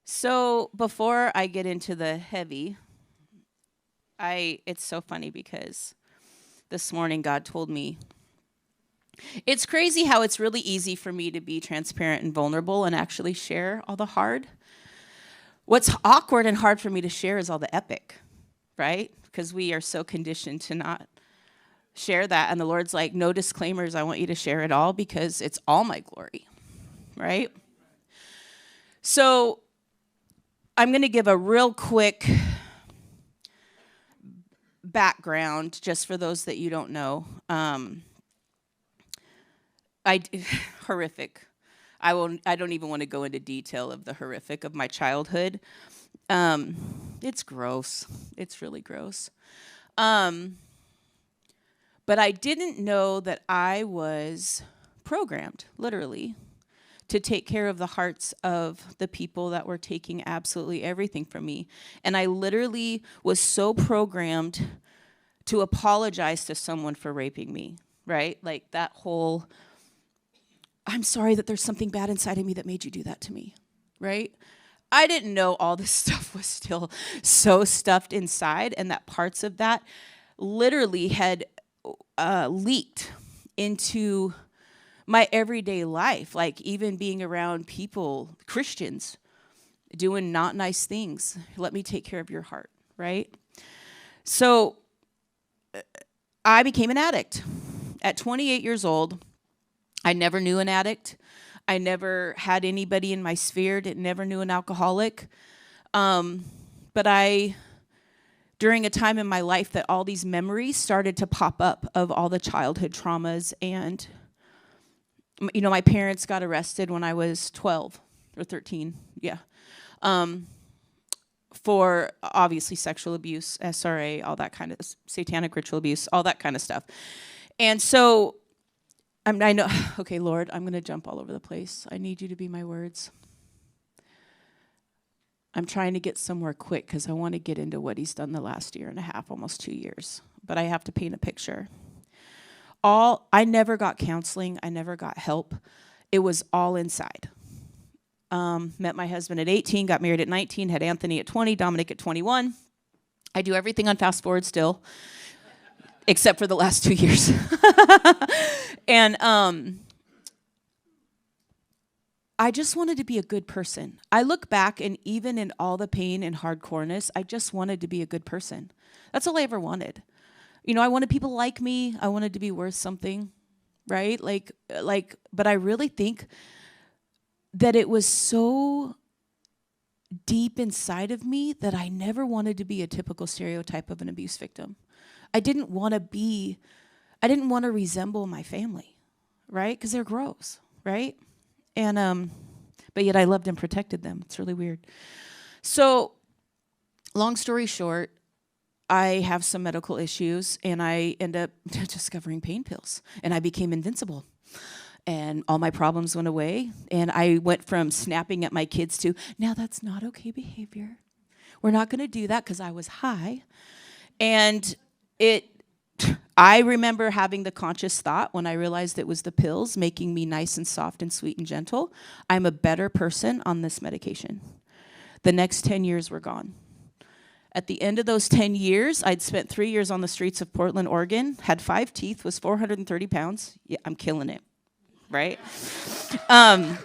So before I get into the heavy, it's so funny because this morning God told me it's crazy how it's really easy for me to be transparent and vulnerable and actually share all the hard. What's awkward and hard for me to share is all the epic, right? Because we are so conditioned to not share that. And the Lord's like, no disclaimers. I want you to share it all because it's all my glory, right? So I'm going to give a real quick background just for those that you don't know. Horrific. I don't even want to go into detail of the horrific of my childhood. It's gross. It's really gross. But I didn't know that I was programmed, literally, to take care of the hearts of the people that were taking absolutely everything from me. And I literally was so programmed to apologize to someone for raping me, right? Like that whole, I'm sorry that there's something bad inside of me that made you do that to me, right? I didn't know all this stuff was still so stuffed inside, and that parts of that literally had leaked into my everyday life, like even being around people, Christians, doing not nice things. Let me take care of your heart, right? So I became an addict. At 28 years old, I never knew an addict. I never had anybody in my sphere, never knew an alcoholic. But during a time in my life that all these memories started to pop up of all the childhood traumas. And, you know, my parents got arrested when I was 12 or 13, yeah, for obviously sexual abuse, SRA, all that kind of satanic ritual abuse, all that kind of stuff. And so I know, okay, Lord, I'm going to jump all over the place. I need you to be my words. I'm trying to get somewhere quick because I want to get into what he's done the last year and a half, almost 2 years. But I have to paint a picture. I never got counseling. I never got help. It was all inside. Met my husband at 18, got married at 19, had Anthony at 20, Dominic at 21. I do everything on fast forward still, except for the last 2 years. And I just wanted to be a good person. I look back, and even in all the pain and hardcoreness, I just wanted to be a good person. That's all I ever wanted. You know, I wanted people to like me. I wanted to be worth something, right? But I really think that it was so deep inside of me that I never wanted to be a typical stereotype of an abuse victim. I didn't want to resemble my family, right? Because they're gross, right? And but yet I loved and protected them. It's really weird. So, long story short, I have some medical issues, and I end up discovering pain pills, and I became invincible. And all my problems went away, and I went from snapping at my kids to, now that's not okay behavior. We're not going to do that, because I was high. And I remember having the conscious thought when I realized it was the pills making me nice and soft and sweet and gentle. I'm a better person on this medication. The next 10 years were gone. At the end of those 10 years, I'd spent 3 years on the streets of Portland, Oregon, had 5 teeth, was 430 pounds. Yeah, I'm killing it, right? And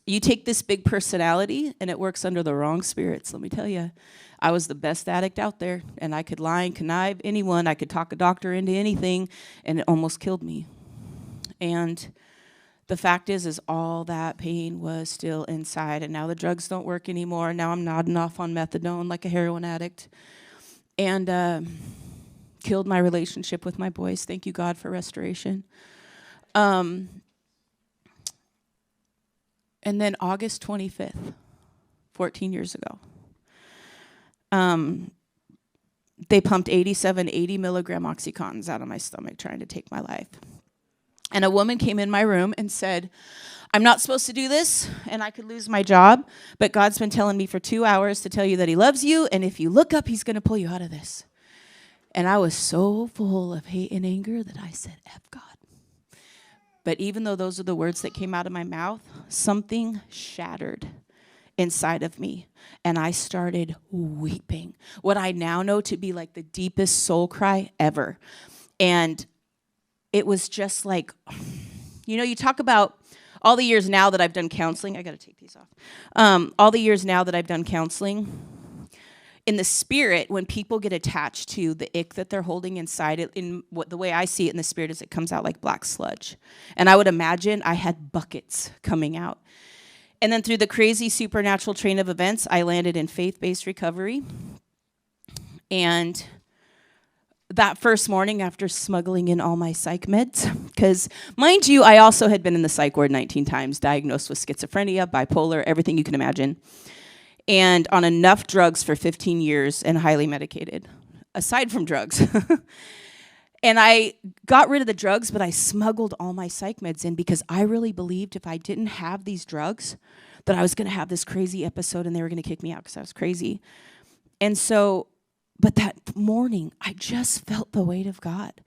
you take this big personality, and it works under the wrong spirits, let me tell you. I was the best addict out there, and I could lie and connive anyone. I could talk a doctor into anything, and it almost killed me. And the fact is all that pain was still inside, and now the drugs don't work anymore. Now I'm nodding off on methadone like a heroin addict. And killed my relationship with my boys. Thank you, God, for restoration. And then August 25th, 14 years ago, they pumped 80 milligram Oxycontins out of my stomach trying to take my life. And a woman came in my room and said, I'm not supposed to do this, and I could lose my job, but God's been telling me for 2 hours to tell you that he loves you, and if you look up, he's going to pull you out of this. And I was so full of hate and anger that I said, F God. But even though those are the words that came out of my mouth, something shattered inside of me. And I started weeping. What I now know to be like the deepest soul cry ever. And it was just like, you talk about all the years now that I've done counseling. I got to take these off. All the years now that I've done counseling, in the spirit, when people get attached to the ick that they're holding inside, the way I see it in the spirit is it comes out like black sludge. And I would imagine I had buckets coming out. And then through the crazy supernatural train of events, I landed in faith-based recovery. And that first morning, after smuggling in all my psych meds, because mind you, I also had been in the psych ward 19 times, diagnosed with schizophrenia, bipolar, everything you can imagine, and on enough drugs for 15 years and highly medicated, aside from drugs. And I got rid of the drugs, but I smuggled all my psych meds in because I really believed if I didn't have these drugs, that I was going to have this crazy episode and they were going to kick me out because I was crazy. And so, but that morning, I just felt the weight of God.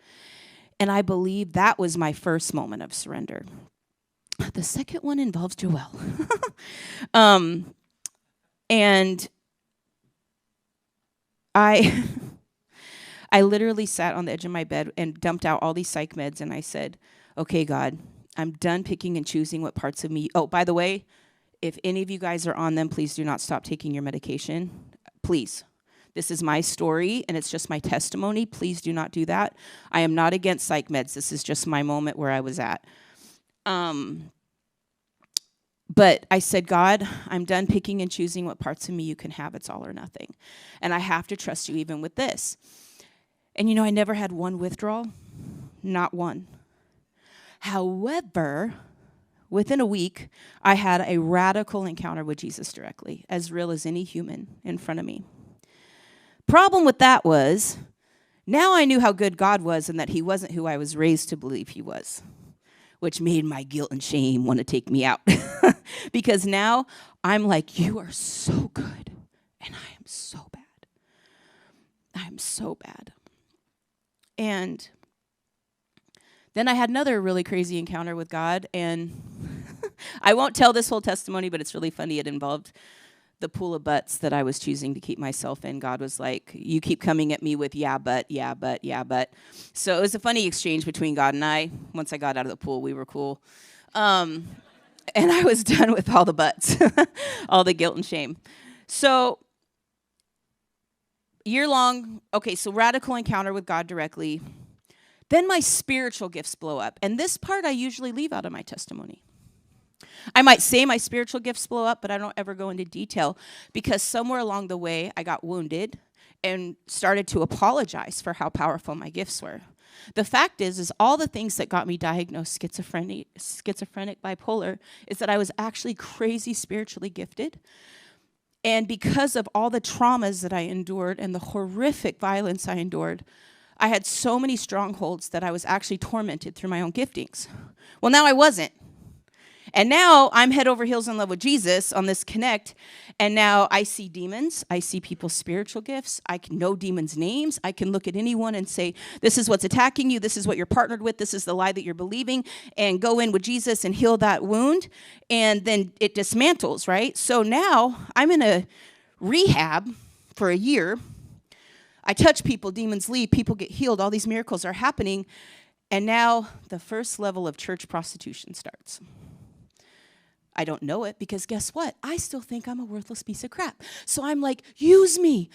And I believe that was my first moment of surrender. The second one involves Joelle. And I literally sat on the edge of my bed and dumped out all these psych meds, and I said, okay, God, I'm done picking and choosing what parts of me. Oh, by the way, if any of you guys are on them, please do not stop taking your medication. Please. This is my story, and it's just my testimony. Please do not do that. I am not against psych meds. This is just my moment where I was at. But I said, God, I'm done picking and choosing what parts of me you can have. It's all or nothing. And I have to trust you even with this. And I never had one withdrawal. Not one. However, within a week, I had a radical encounter with Jesus directly, as real as any human in front of me. Problem with that was, now I knew how good God was and that he wasn't who I was raised to believe he was, which made my guilt and shame want to take me out. Because now I'm like, you are so good, and I am so bad. I am so bad. And then I had another really crazy encounter with God, and I won't tell this whole testimony, but it's really funny. It involved the pool of butts that I was choosing to keep myself in. God was like, you keep coming at me with yeah, but. So it was a funny exchange between God and I. Once I got out of the pool, we were cool. And I was done with all the butts, all the guilt and shame. So year-long, okay, so radical encounter with God directly. Then my spiritual gifts blow up. And this part I usually leave out of my testimony. I might say my spiritual gifts blow up, but I don't ever go into detail because somewhere along the way I got wounded and started to apologize for how powerful my gifts were. The fact is all the things that got me diagnosed schizophrenic, bipolar, is that I was actually crazy spiritually gifted. And because of all the traumas that I endured and the horrific violence I endured, I had so many strongholds that I was actually tormented through my own giftings. Well, now I wasn't. And now I'm head over heels in love with Jesus on this connect. And now I see demons. I see people's spiritual gifts. I can know demons' names. I can look at anyone and say, this is what's attacking you. This is what you're partnered with. This is the lie that you're believing. And go in with Jesus and heal that wound. And then it dismantles, right? So now I'm in a rehab for a year. I touch people, demons leave, people get healed. All these miracles are happening. And now the first level of church prostitution starts. I don't know it because guess what? I still think I'm a worthless piece of crap. So I'm like, use me.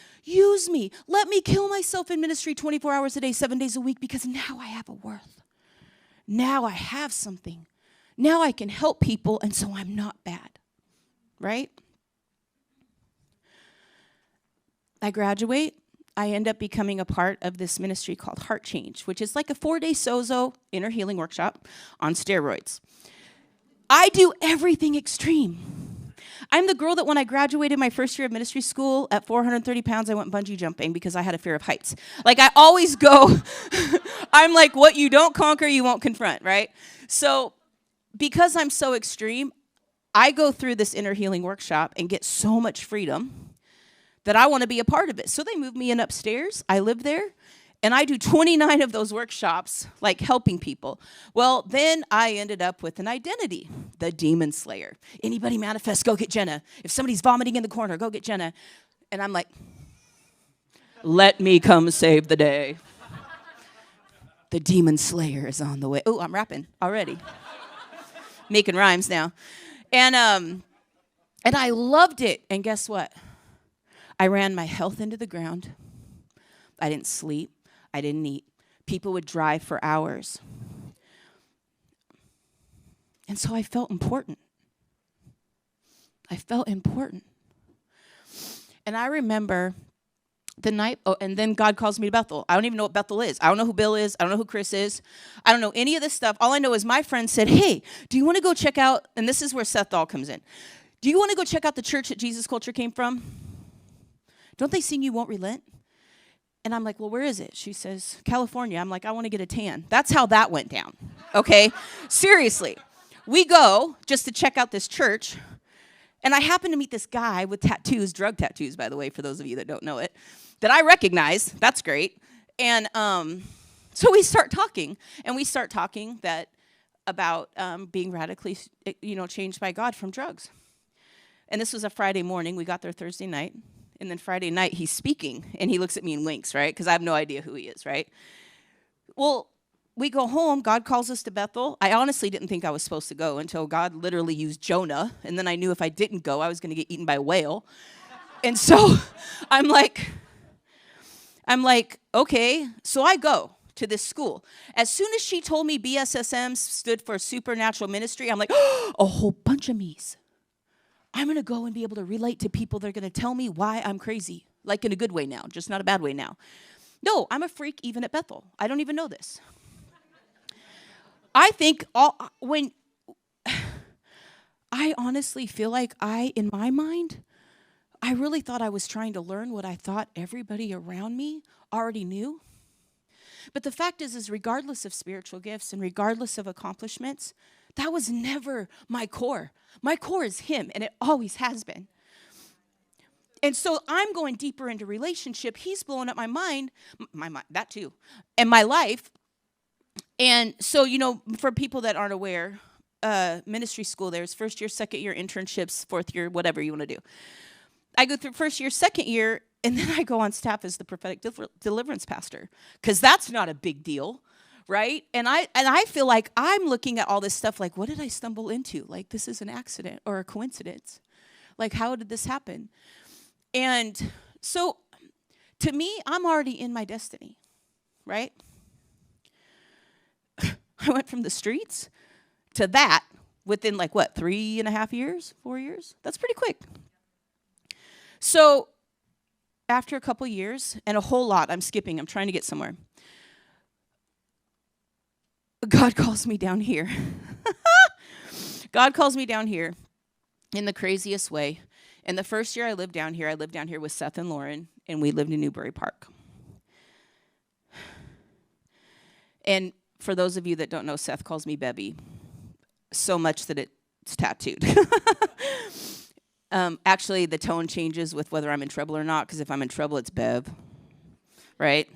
Let me kill myself in ministry 24 hours a day, 7 days a week, because now I have a worth. Now I have something. Now I can help people, and so I'm not bad, right? I graduate. I end up becoming a part of this ministry called Heart Change, which is like a 4-day sozo inner healing workshop on steroids. I do everything extreme. I'm the girl that when I graduated my first year of ministry school at 430 pounds, I went bungee jumping because I had a fear of heights. Like I always go, I'm like, what you don't conquer, you won't confront, right? So because I'm so extreme, I go through this inner healing workshop and get so much freedom that I want to be a part of it. So they moved me in upstairs. I live there. And I do 29 of those workshops, like helping people. Well, then I ended up with an identity, the demon slayer. Anybody manifest, go get Jenna. If somebody's vomiting in the corner, go get Jenna. And I'm like, let me come save the day. The demon slayer is on the way. Oh, I'm rapping already. Making rhymes now. And I loved it. And guess what? I ran my health into the ground. I didn't sleep. I didn't eat. People would drive for hours. And so I felt important. I felt important. And I remember the night, and then God calls me to Bethel. I don't even know what Bethel is. I don't know who Bill is. I don't know who Chris is. I don't know any of this stuff. All I know is my friend said, hey, do you want to go check out, and this is where Seth Dahl comes in. Do you want to go check out the church that Jesus Culture came from? Don't they sing You Won't Relent? And I'm like, well, where is it? She says, California. I'm like, I want to get a tan. That's how that went down, okay? Seriously. We go just to check out this church, and I happen to meet this guy with tattoos, drug tattoos, by the way, for those of you that don't know it, that I recognize. That's great. And so we start talking, that about being radically, changed by God from drugs. And this was a Friday morning. We got there Thursday night. And then Friday night, he's speaking, and he looks at me and winks, right? Because I have no idea who he is, right? Well, we go home. God calls us to Bethel. I honestly didn't think I was supposed to go until God literally used Jonah. And then I knew if I didn't go, I was going to get eaten by a whale. And so I'm like, okay. So I go to this school. As soon as she told me BSSM stood for Supernatural Ministry, I'm like, oh, a whole bunch of me's. I'm going to go and be able to relate to people that are going to tell me why I'm crazy, like in a good way now, just not a bad way now. No, I'm a freak even at Bethel. I don't even know this. I think I honestly feel like in my mind, I really thought I was trying to learn what I thought everybody around me already knew. But the fact is regardless of spiritual gifts and regardless of accomplishments, that was never my core. My core is him, and it always has been. And so I'm going deeper into relationship. He's blowing up my mind, that too, and my life. And so, for people that aren't aware, ministry school, there's first year, second year internships, fourth year, whatever you want to do. I go through first year, second year, and then I go on staff as the prophetic deliverance pastor, because that's not a big deal. Right? And I feel like I'm looking at all this stuff like, what did I stumble into? Like, this is an accident or a coincidence. Like, how did this happen? And so, to me, I'm already in my destiny, right? I went from the streets to that within 3.5 years, 4 years? That's pretty quick. So, after a couple years, and a whole lot, I'm trying to get somewhere. God calls me down here. God calls me down here in the craziest way. And the first year I lived down here with Seth and Lauren, and we lived in Newbury Park. And for those of you that don't know, Seth calls me Bebby, so much that it's tattooed. Actually, the tone changes with whether I'm in trouble or not, because if I'm in trouble, it's Bev, right?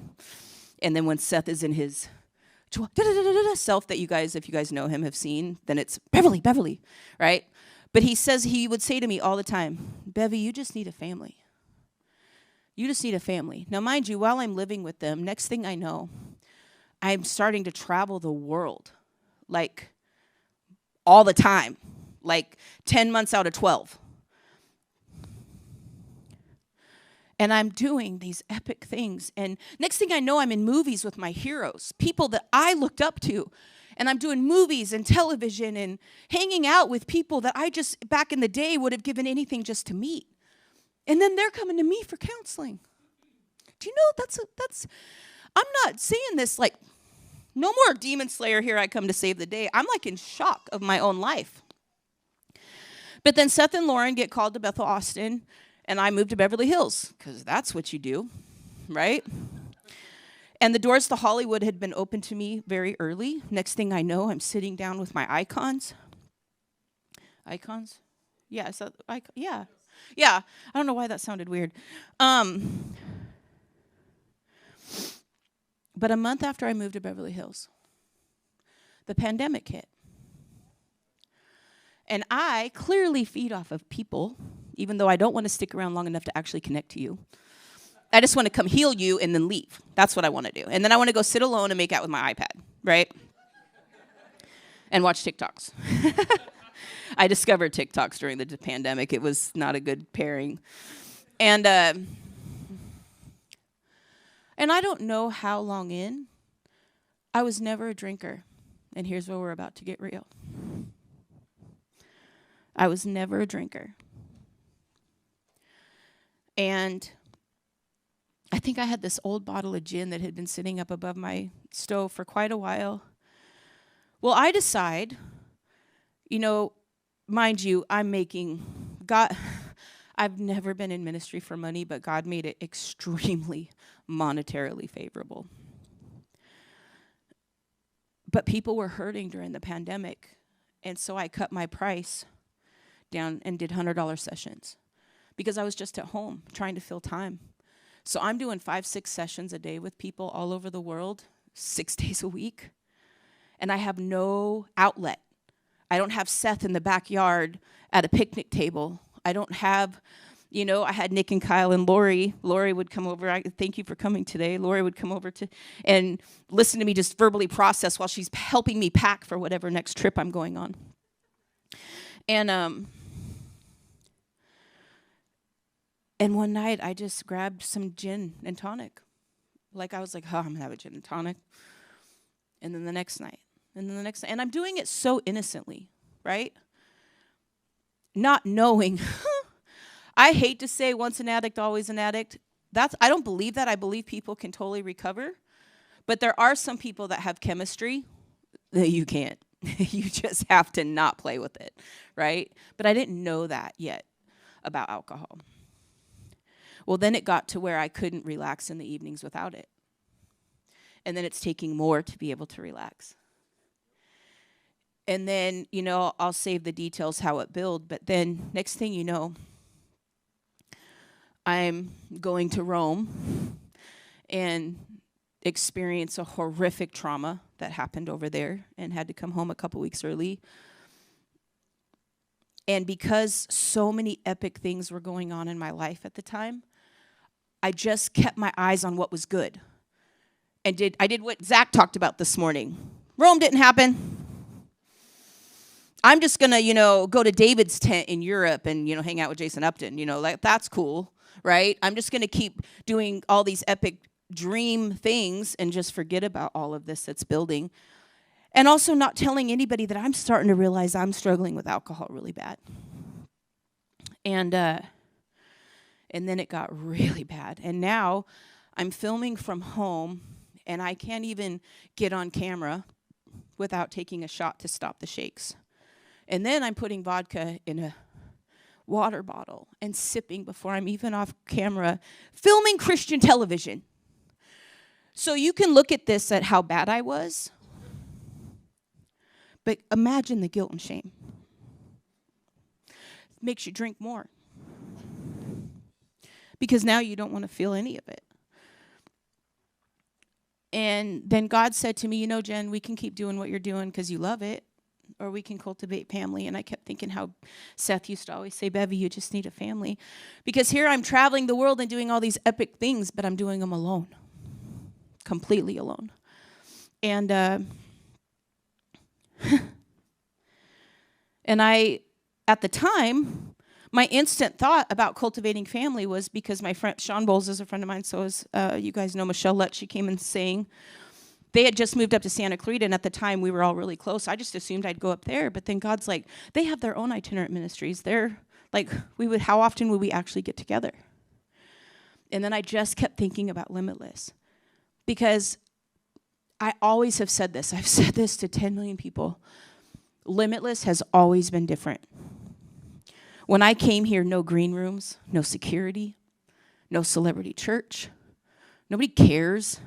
And then when Seth is in his self that if you guys know him, have seen, then it's Beverly, right? But he would say to me all the time, Bevy, you just need a family. You just need a family. Now, mind you, while I'm living with them, next thing I know, I'm starting to travel the world, all the time, 10 months out of 12. And I'm doing these epic things. And next thing I know, I'm in movies with my heroes, people that I looked up to. And I'm doing movies and television and hanging out with people that I just, back in the day, would have given anything just to meet. And then they're coming to me for counseling. Do you know I'm not saying this no more demon slayer, here I come to save the day. I'm in shock of my own life. But then Seth and Lauren get called to Bethel Austin, and I moved to Beverly Hills, because that's what you do, right? And the doors to Hollywood had been open to me very early. Next thing I know, I'm sitting down with my icons. Icons? Yeah, is that icon? Yeah. Yeah. I don't know why that sounded weird. But a month after I moved to Beverly Hills, the pandemic hit. And I clearly feed off of people, even though I don't want to stick around long enough to actually connect to you. I just want to come heal you and then leave. That's what I want to do. And then I want to go sit alone and make out with my iPad, right? And watch TikToks. I discovered TikToks during the pandemic. It was not a good pairing. And I don't know how long in. I was never a drinker. And here's where we're about to get real. I was never a drinker. And I think I had this old bottle of gin that had been sitting up above my stove for quite a while. Well, I decide, mind you, I've never been in ministry for money, but God made it extremely monetarily favorable. But people were hurting during the pandemic, and so I cut my price down and did $100 sessions because I was just at home trying to fill time. So I'm doing 5-6 sessions a day with people all over the world, 6 days a week, and I have no outlet. I don't have Seth in the backyard at a picnic table. I don't have, I had Nick and Kyle and Lori. Lori would come over. Thank you for coming today. Lori would come over and listen to me just verbally process while she's helping me pack for whatever next trip I'm going on. And one night, I just grabbed some gin and tonic. I was like, I'm going to have a gin and tonic. And then the next night. And I'm doing it so innocently, right? Not knowing. I hate to say once an addict, always an addict. I don't believe that. I believe people can totally recover. But there are some people that have chemistry that you can't. You just have to not play with it, right? But I didn't know that yet about alcohol. Well, then it got to where I couldn't relax in the evenings without it. And then it's taking more to be able to relax. And then, I'll save the details how it built. But then next thing you know, I'm going to Rome and experience a horrific trauma that happened over there and had to come home a couple weeks early. And because so many epic things were going on in my life at the time, I just kept my eyes on what was good. And I did what Zach talked about this morning. Rome didn't happen. I'm just going to, go to David's tent in Europe and, hang out with Jason Upton. That's cool, right? I'm just going to keep doing all these epic dream things and just forget about all of this that's building. And also not telling anybody that I'm starting to realize I'm struggling with alcohol really bad. And then it got really bad. And now I'm filming from home, and I can't even get on camera without taking a shot to stop the shakes. And then I'm putting vodka in a water bottle and sipping before I'm even off camera, filming Christian television. So you can look at this at how bad I was, but imagine the guilt and shame. It makes you drink more. Because now you don't want to feel any of it. And then God said to me, Jen, we can keep doing what you're doing because you love it, or we can cultivate family. And I kept thinking how Seth used to always say, Bevy, you just need a family. Because here I'm traveling the world and doing all these epic things, but I'm doing them alone. Completely alone. And at the time, my instant thought about cultivating family was because my friend, Sean Bowles is a friend of mine, so is, you guys know Michelle Lett, she came and sang. They had just moved up to Santa Clarita, and at the time, we were all really close. I just assumed I'd go up there, but then God's like, they have their own itinerant ministries. They're like, how often would we actually get together? And then I just kept thinking about Limitless, because I always have said this. I've said this to 10 million people. Limitless has always been different. When I came here, no green rooms, no security, no celebrity church. Nobody cares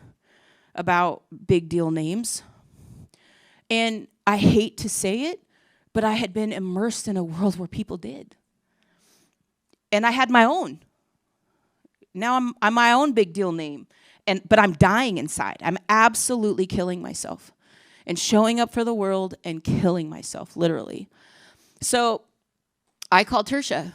about big deal names. And I hate to say it, but I had been immersed in a world where people did. And I had my own. Now I'm my own big deal name. But I'm dying inside. I'm absolutely killing myself and showing up for the world and killing myself, literally. So I called Tertia.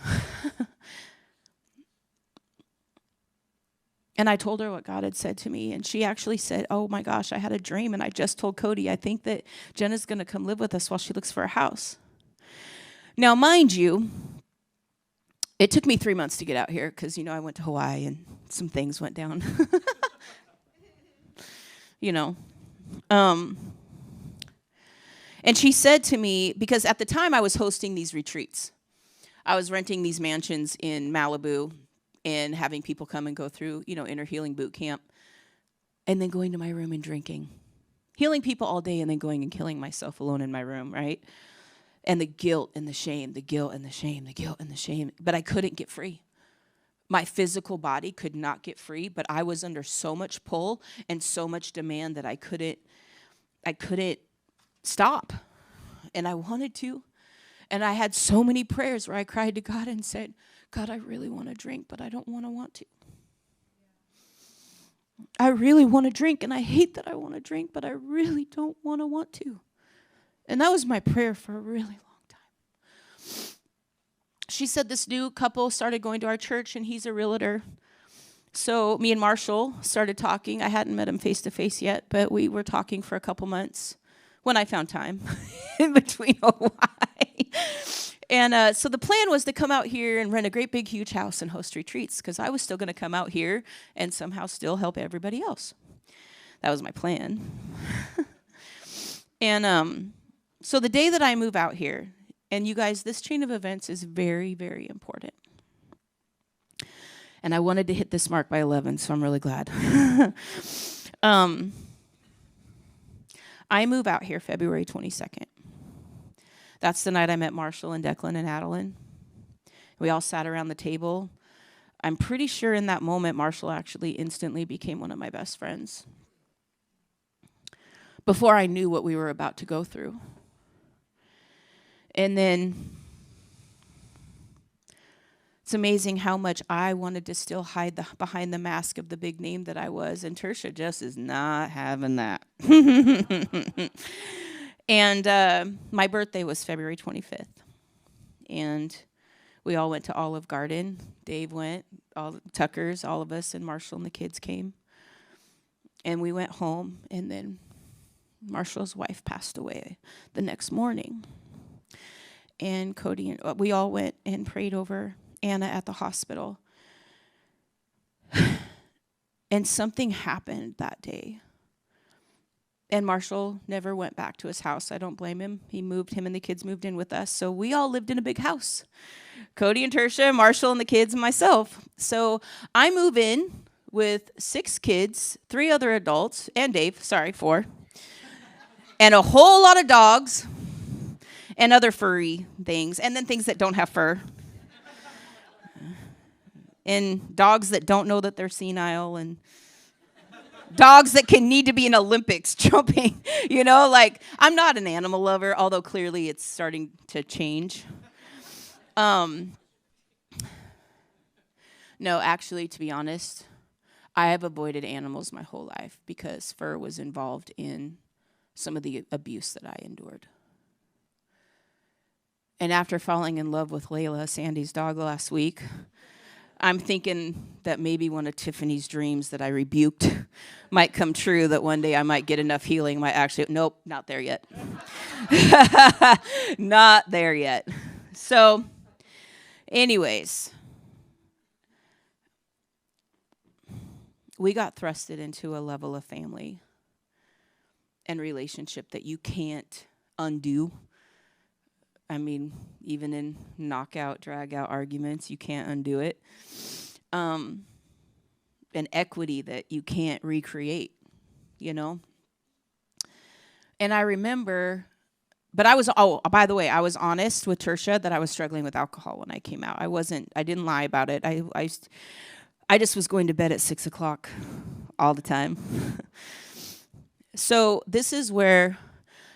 And I told her what God had said to me. And she actually said, oh my gosh, I had a dream. And I just told Cody, I think that Jenna's going to come live with us while she looks for a house. Now, mind you, it took me 3 months to get out here because, I went to Hawaii and some things went down. And she said to me, because at the time I was hosting these retreats. I was renting these mansions in Malibu and having people come and go through, inner healing boot camp, and then going to my room and drinking. Healing people all day and then going and killing myself alone in my room, right? And the guilt and the shame, the guilt and the shame, the guilt and the shame. But I couldn't get free. My physical body could not get free, but I was under so much pull and so much demand that I couldn't stop. And I wanted to. And I had so many prayers where I cried to God and said, God, I really want to drink, but I don't want to. I really want to drink, and I hate that I want to drink, but I really don't want to. And that was my prayer for a really long time. She said this new couple started going to our church, and he's a realtor. So me and Marshall started talking. I hadn't met him face to face yet, but we were talking for a couple months when I found time in between Hawaii. And so the plan was to come out here and rent a great big huge house and host retreats because I was still going to come out here and somehow still help everybody else. That was my plan. And so the day that I move out here, and you guys, this chain of events is very, very important. And I wanted to hit this mark by 11, so I'm really glad. I move out here February 22nd. That's the night I met Marshall and Declan and Adeline. We all sat around the table. I'm pretty sure in that moment, Marshall actually instantly became one of my best friends. Before I knew what we were about to go through. And then it's amazing how much I wanted to still hide behind the mask of the big name that I was. And Tertia just is not having that. And my birthday was February 25th. And we all went to Olive Garden. Dave went, all Tuckers, all of us, and Marshall and the kids came. And we went home, and then Marshall's wife passed away the next morning. And Cody and we all went and prayed over Anna at the hospital. And something happened that day. And Marshall never went back to his house. I don't blame him. Him and the kids moved in with us. So we all lived in a big house. Cody and Tertia, Marshall and the kids, and myself. So I move in with 6 kids, 3 other adults, and Dave, 4. And a whole lot of dogs and other furry things. And then things that don't have fur. And dogs that don't know that they're senile, and dogs that can need to be in Olympics jumping, I'm not an animal lover, although clearly it's starting to change. No, actually, to be honest, I have avoided animals my whole life because fur was involved in some of the abuse that I endured. And after falling in love with Layla, Sandy's dog, last week, I'm thinking that maybe one of Tiffany's dreams that I rebuked might come true, that one day I might get enough healing, nope, not there yet. Not there yet. So, anyways, we got thrusted into a level of family and relationship that you can't undo. I mean, even in knockout, drag-out arguments, you can't undo it. An equity that you can't recreate, And I remember, but by the way, I was honest with Tertia that I was struggling with alcohol when I came out. I didn't lie about it. I just was going to bed at 6 o'clock all the time. So this is where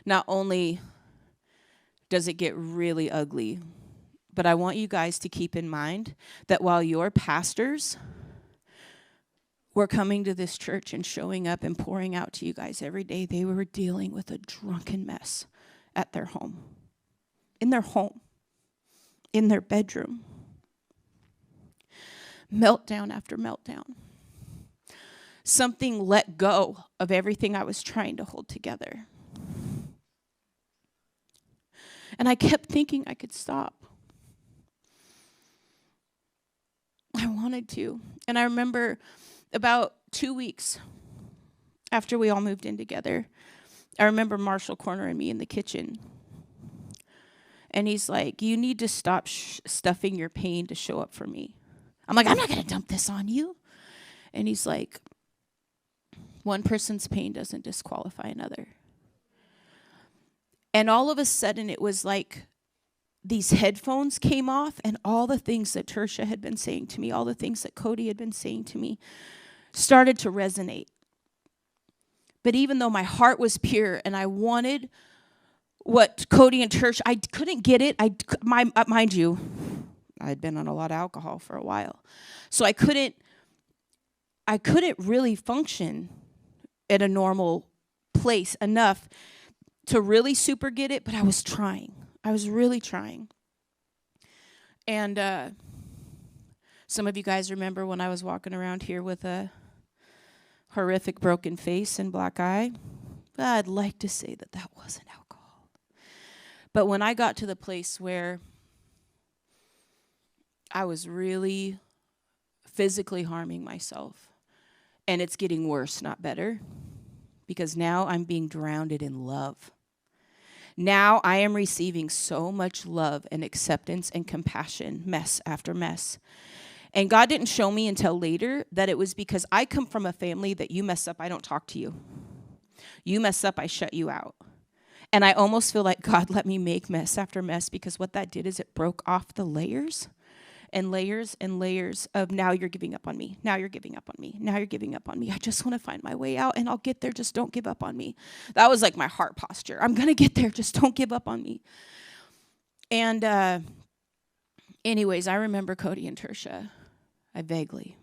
not only does it get really ugly, but I want you guys to keep in mind that while you're pastors, were coming to this church and showing up and pouring out to you guys every day, they were dealing with a drunken mess at their home, in their bedroom. Meltdown after meltdown. Something let go of everything I was trying to hold together. And I kept thinking I could stop. I wanted to. And I remember about 2 weeks after we all moved in together, I remember Marshall cornering me in the kitchen. And he's like, you need to stop stuffing your pain to show up for me. I'm like, I'm not going to dump this on you. And he's like, one person's pain doesn't disqualify another. And all of a sudden, it was like these headphones came off, and all the things that Tertia had been saying to me, all the things that Cody had been saying to me, started to resonate. But even though my heart was pure and I wanted what Cody and Tertia, I couldn't get it. Mind you, I had been on a lot of alcohol for a while. So I couldn't really function at a normal place enough to really super get it, but I was trying. I was really trying. And some of you guys remember when I was walking around here with a horrific broken face and black eye? I'd like to say that that wasn't alcohol. But when I got to the place where I was really physically harming myself, and it's getting worse, not better, because now I'm being drowned in love. Now I am receiving so much love and acceptance and compassion, mess after mess. And God didn't show me until later that it was because I come from a family that you mess up, I don't talk to you. You mess up, I shut you out. And I almost feel like God let me make mess after mess, because what that did is it broke off the layers and layers and layers of, now you're giving up on me. Now you're giving up on me. Now you're giving up on me. I just want to find my way out, and I'll get there. Just don't give up on me. That was like my heart posture. I'm going to get there. Just don't give up on me. And anyways, I remember Cody and Tertia. I vaguely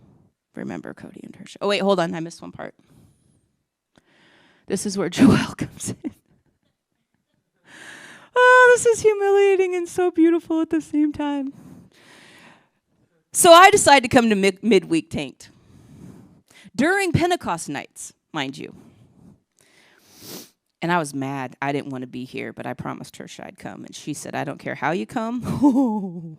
remember Cody and Tertia. Oh, wait, hold on. I missed one part. This is where Joelle comes in. Oh, this is humiliating and so beautiful at the same time. So I decided to come to midweek tanked. During Pentecost nights, mind you. And I was mad. I didn't want to be here, but I promised her I'd come. And she said, I don't care how you come.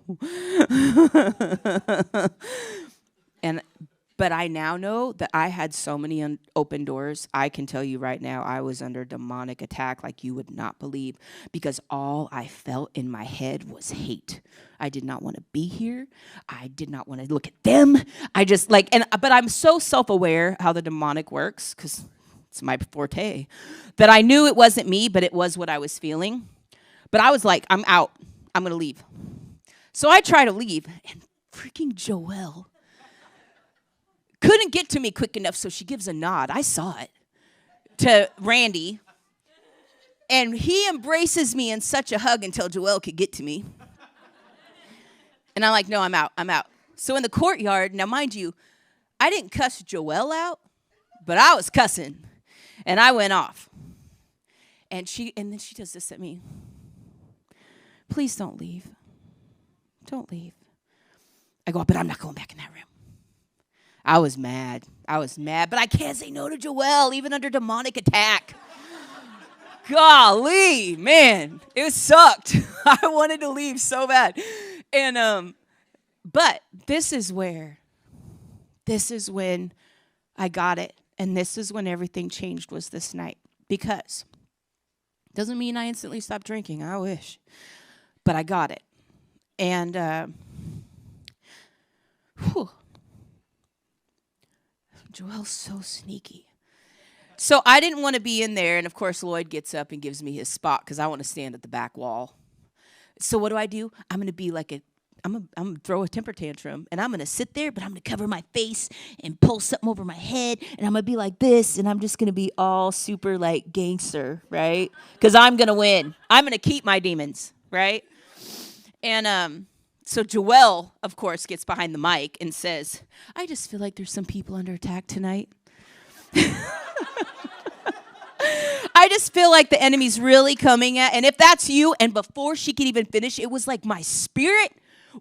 But I now know that I had so many open doors. I can tell you right now, I was under demonic attack like you would not believe, because all I felt in my head was hate. I did not want to be here. I did not want to look at them. I just but I'm so self-aware how the demonic works, because it's my forte, that I knew it wasn't me, but it was what I was feeling. But I was like, I'm out. I'm going to leave. So I try to leave, and freaking Joelle couldn't get to me quick enough, so she gives a nod. I saw it. To Randy. And he embraces me in such a hug until Joelle could get to me. And I'm like, no, I'm out. I'm out. So in the courtyard, now mind you, I didn't cuss Joelle out, but I was cussing. And I went off. And then she does this at me. Please don't leave. Don't leave. I go, but I'm not going back in that room. I was mad, but I can't say no to Joelle, even under demonic attack. Golly, man, it sucked. I wanted to leave so bad. And, but this is when I got it. And this is when everything changed, was this night. Because doesn't mean I instantly stopped drinking. I wish. But I got it. And, Joelle's so sneaky. So I didn't want to be in there. And, of course, Lloyd gets up and gives me his spot because I want to stand at the back wall. So what do? I'm going to be like I'm going to throw a temper tantrum. And I'm going to sit there, but I'm going to cover my face and pull something over my head. And I'm going to be like this. And I'm just going to be all super, like, gangster, right? Because I'm going to win. I'm going to keep my demons, right? And So Joelle, of course, gets behind the mic and says, I just feel like there's some people under attack tonight. I just feel like the enemy's really coming at, and if that's you, and before she could even finish, it was like my spirit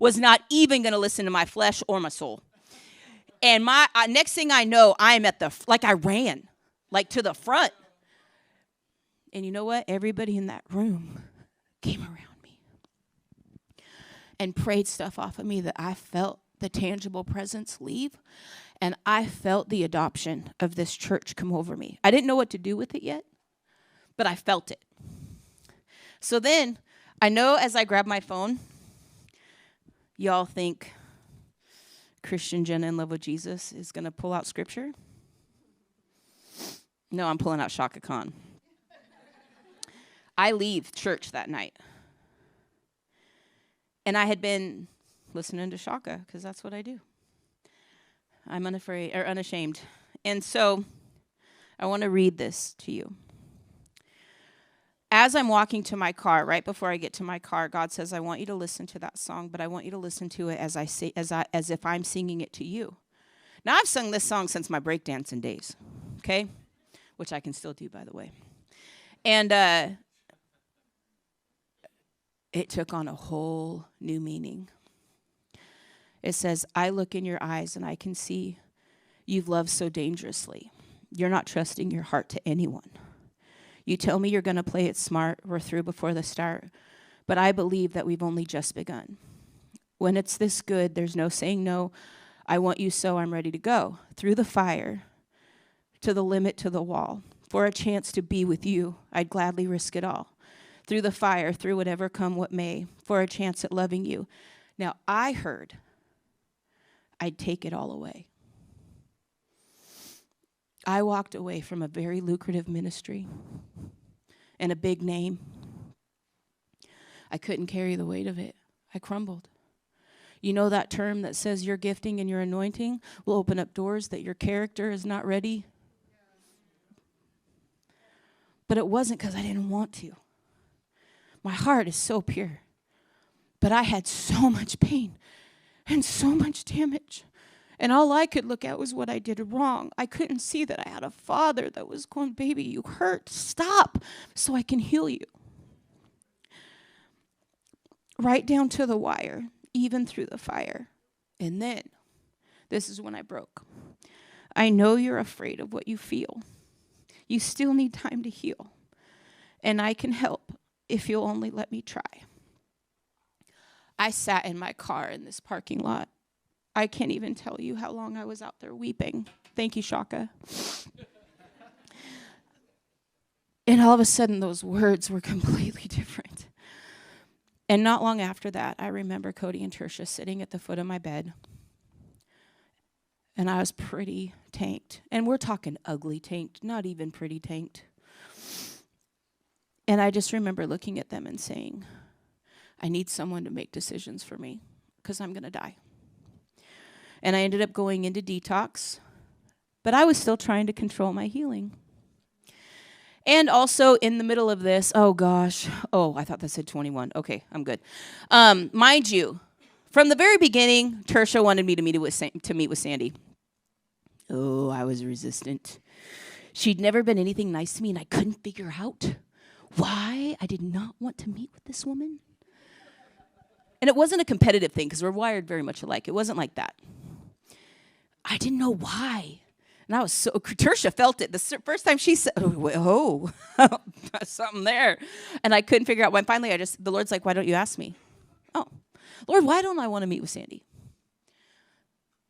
was not even going to listen to my flesh or my soul. And my next thing I know, I'm at I ran, like to the front. And you know what? Everybody in that room came around me and prayed stuff off of me that I felt the tangible presence leave. And I felt the adoption of this church come over me. I didn't know what to do with it yet, but I felt it. So then, I know as I grab my phone, y'all think Christian Jenna in love with Jesus is going to pull out scripture. No, I'm pulling out Shaka Khan. I leave church that night. And I had been listening to Shaka because that's what I do. I'm unashamed. And so I want to read this to you. As I'm walking to my car, right before I get to my car, God says, I want you to listen to that song, but I want you to listen to it as if I'm singing it to you. Now, I've sung this song since my breakdancing days, okay? Which I can still do, by the way. And it took on a whole new meaning. It says, I look in your eyes and I can see you've loved so dangerously. You're not trusting your heart to anyone. You tell me you're going to play it smart. We're through before the start. But I believe that we've only just begun. When it's this good, there's no saying no. I want you so I'm ready to go. Through the fire, to the limit, to the wall. For a chance to be with you, I'd gladly risk it all. Through the fire, through whatever come what may. For a chance at loving you. Now, I heard I'd take it all away. I walked away from a very lucrative ministry and a big name. I couldn't carry the weight of it. I crumbled. You know that term that says your gifting and your anointing will open up doors that your character is not ready? But it wasn't because I didn't want to. My heart is so pure. But I had so much pain and so much damage. And all I could look at was what I did wrong. I couldn't see that I had a father that was going, baby, you hurt. Stop so I can heal you. Right down to the wire, even through the fire. And then, this is when I broke. I know you're afraid of what you feel. You still need time to heal. And I can help if you'll only let me try. I sat in my car in this parking lot. I can't even tell you how long I was out there weeping. Thank you, Shaka. And all of a sudden, those words were completely different. And not long after that, I remember Cody and Tertia sitting at the foot of my bed. And I was pretty tanked. And we're talking ugly tanked, not even pretty tanked. And I just remember looking at them and saying, I need someone to make decisions for me because I'm going to die. And I ended up going into detox, but I was still trying to control my healing. And also in the middle of this, I thought that said 21. Okay, I'm good. Mind you, from the very beginning, Tertia wanted me to meet with Sandy. Oh, I was resistant. She'd never been anything nice to me, and I couldn't figure out why I did not want to meet with this woman. And it wasn't a competitive thing, because we're wired very much alike. It wasn't like that. I didn't know why. And I was Tertia felt it. The first time she said, something there. And I couldn't figure out why. Finally, the Lord's like, why don't you ask me? Oh, Lord, why don't I want to meet with Sandy?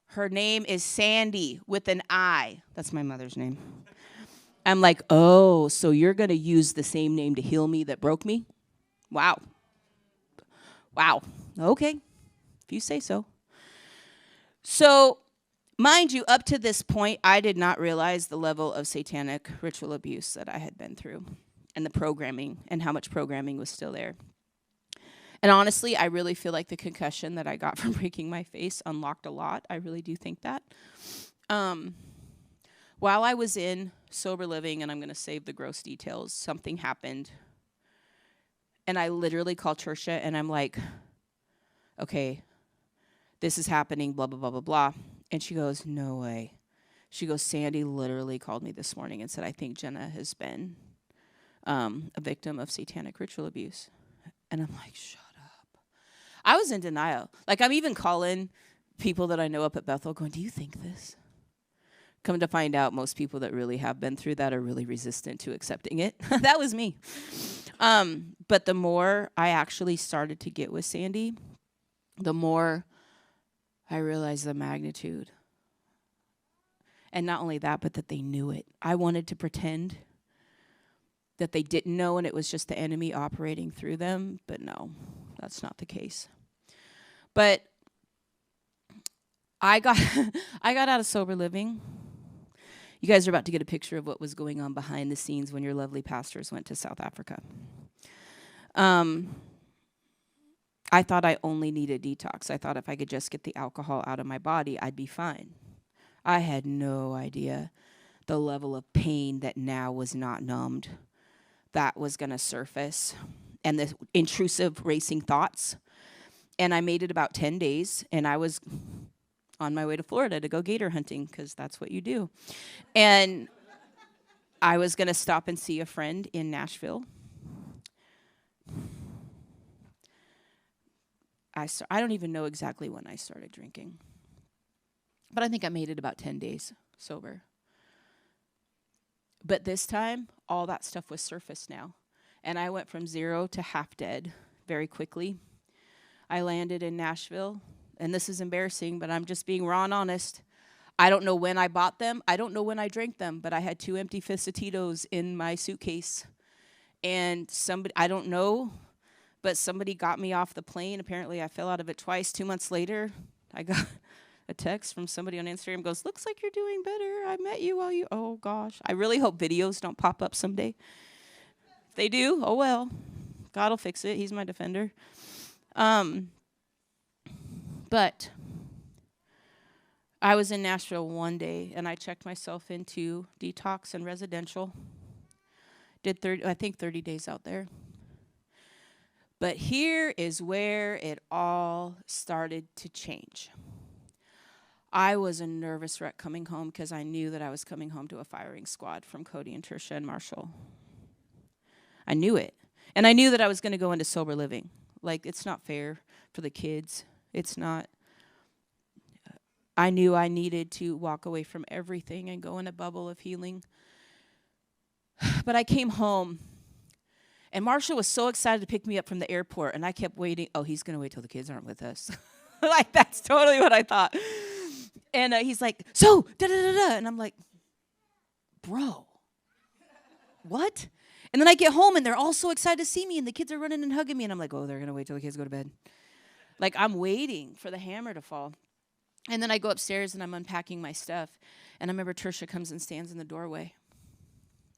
Her name is Sandy with an I. That's my mother's name. I'm like, oh, so you're going to use the same name to heal me that broke me? Wow. Okay, if you say so. So, mind you, up to this point, I did not realize the level of satanic ritual abuse that I had been through and the programming and how much programming was still there. And honestly, I really feel like the concussion that I got from breaking my face unlocked a lot. I really do think that. While I was in sober living, and I'm going to save the gross details, something happened. And I literally called Tertia, and I'm like, okay, This is happening, blah, blah, blah, blah, blah. And she goes, no way. She goes, Sandy literally called me this morning and said, I think Jenna has been a victim of satanic ritual abuse. And I'm like, shut up. I was in denial. Like, I'm even calling people that I know up at Bethel going, do you think this? Come to find out, most people that really have been through that are really resistant to accepting it. That was me. But the more I actually started to get with Sandy, the more I realized the magnitude. And not only that, but that they knew it. I wanted to pretend that they didn't know and it was just the enemy operating through them. But no, that's not the case. But I got I got out of sober living. You guys are about to get a picture of what was going on behind the scenes when your lovely pastors went to South Africa. I thought I only needed detox. I thought if I could just get the alcohol out of my body, I'd be fine. I had no idea the level of pain that now was not numbed, that was going to surface, and the intrusive racing thoughts. And I made it about 10 days, and I was on my way to Florida to go gator hunting, because that's what you do. And I was going to stop and see a friend in Nashville. I don't even know exactly when I started drinking. But I think I made it about 10 days sober. But this time, all that stuff was surfaced now. And I went from 0 to half dead very quickly. I landed in Nashville. And this is embarrassing, but I'm just being raw and honest. I don't know when I bought them. I don't know when I drank them. But I had 2 empty fists of Tito's in my suitcase. And somebody, I don't know, but somebody got me off the plane. Apparently, I fell out of it twice. 2 months later, I got a text from somebody on Instagram, goes, looks like you're doing better. I met you while you, oh gosh. I really hope videos don't pop up someday. If they do, oh well. God will fix it. He's my defender. But I was in Nashville one day, and I checked myself into detox and residential. Did 30 days out there. But here is where it all started to change. I was a nervous wreck coming home because I knew that I was coming home to a firing squad from Cody and Tertia and Marshall. I knew it. And I knew that I was going to go into sober living. Like, it's not fair for the kids. It's not. I knew I needed to walk away from everything and go in a bubble of healing. But I came home. And Marshall was so excited to pick me up from the airport, and I kept waiting. Oh, he's going to wait till the kids aren't with us. Like, that's totally what I thought. And he's like, so, da-da-da-da. And I'm like, bro, what? And then I get home, and they're all so excited to see me, and the kids are running and hugging me. And I'm like, oh, they're going to wait till the kids go to bed. Like, I'm waiting for the hammer to fall. And then I go upstairs, and I'm unpacking my stuff. And I remember Tertia comes and stands in the doorway.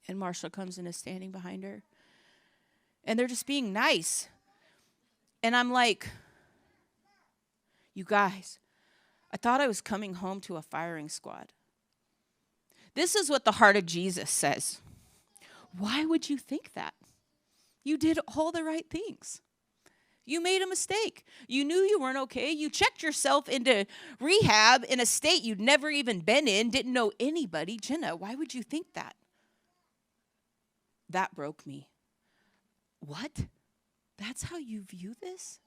And Marshall comes and is standing behind her. And they're just being nice. And I'm like, you guys, I thought I was coming home to a firing squad. This is what the heart of Jesus says. Why would you think that? You did all the right things. You made a mistake. You knew you weren't okay. You checked yourself into rehab in a state you'd never even been in, didn't know anybody. Jenna, why would you think that? That broke me. What? That's how you view this?